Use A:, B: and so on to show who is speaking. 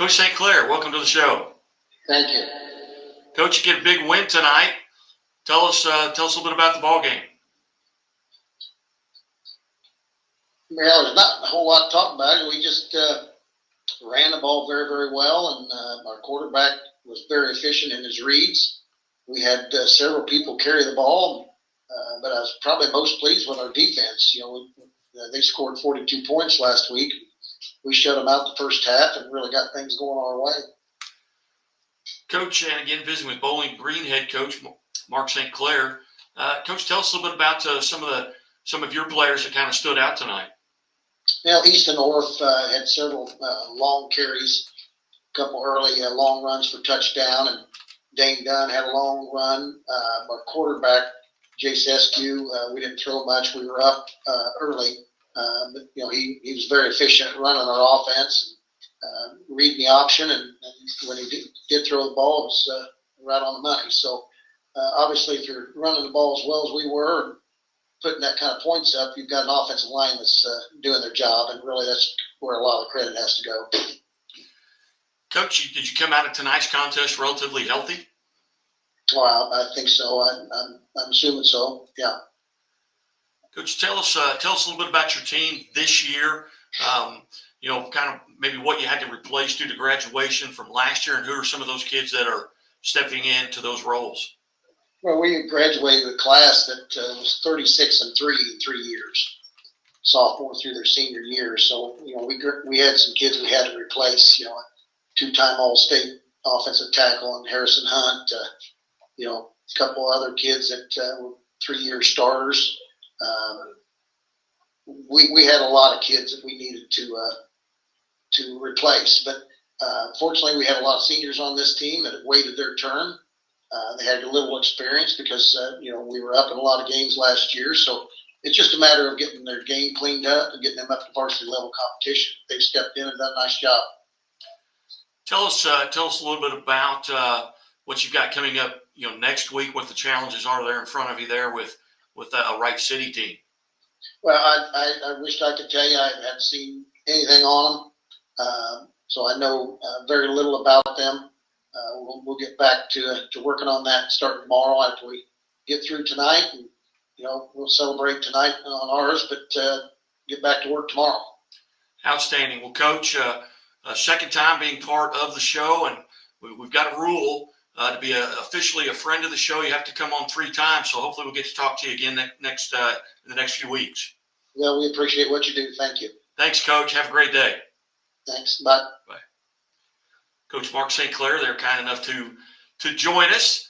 A: Coach St. Clair, welcome to the show.
B: Thank you.
A: Coach, you get a big win tonight. Tell us a little bit about the ball game.
B: Well, there's not a whole lot to talk about. We just ran the ball very, very well, and our quarterback was very efficient in his reads. We had several people carry the ball, but I was probably most pleased with our defense. They scored 42 points last week. We shut them out the first half and really got things going our way.
A: Coach, and again, visiting with Bowling Green head coach Mark St. Clair. Coach, tell us a little bit about some of your players that kind of stood out tonight.
B: East and North had several long carries, a couple early long runs for touchdown, and Dane Dunn had a long run. Our quarterback, Jace Eskew, we didn't throw much. We were up early, but he was very efficient at running our offense, and reading the option, and when he did throw the ball, it was right on the money. So obviously, if you're running the ball as well as we were, and putting that kind of points up, you've got an offensive line that's doing their job, and really that's where a lot of the credit has to go.
A: Coach, did you come out of tonight's contest relatively healthy?
B: Well, I think so. I'm assuming so. Yeah.
A: Coach, tell us a little bit about your team this year. Kind of maybe what you had to replace due to graduation from last year, and who are some of those kids that are stepping into those roles?
B: Well, we graduated a class that was 36-3 in 3 years, sophomore through their senior year. So, we had some kids we had to replace, a two-time All-State offensive tackle and Harrison Hunt, a couple other kids that were 3-year starters. We had a lot of kids that we needed to replace. But fortunately, we had a lot of seniors on this team that have waited their turn. They had a little experience because, we were up in a lot of games last year. So it's just a matter of getting their game cleaned up and getting them up to varsity level competition. They've stepped in and done a nice job.
A: Tell us a little bit about what you've got coming up, next week, what the challenges are there in front of you there with a Wright City team.
B: Well, I wished I could tell you. I haven't seen anything on them. So I know very little about them. We'll get back to working on that starting tomorrow after we get through tonight, and we'll celebrate tonight on ours, but get back to work tomorrow.
A: Outstanding. Well, Coach, a second time being part of the show, and we've got a rule to be officially a friend of the show. You have to come on 3 times, so hopefully we'll get to talk to you again in the next few weeks.
B: Yeah, we appreciate what you do. Thank you.
A: Thanks, Coach. Have a great day.
B: Thanks. Bye.
A: Bye. Coach Mark St. Clair, they're kind enough to join us.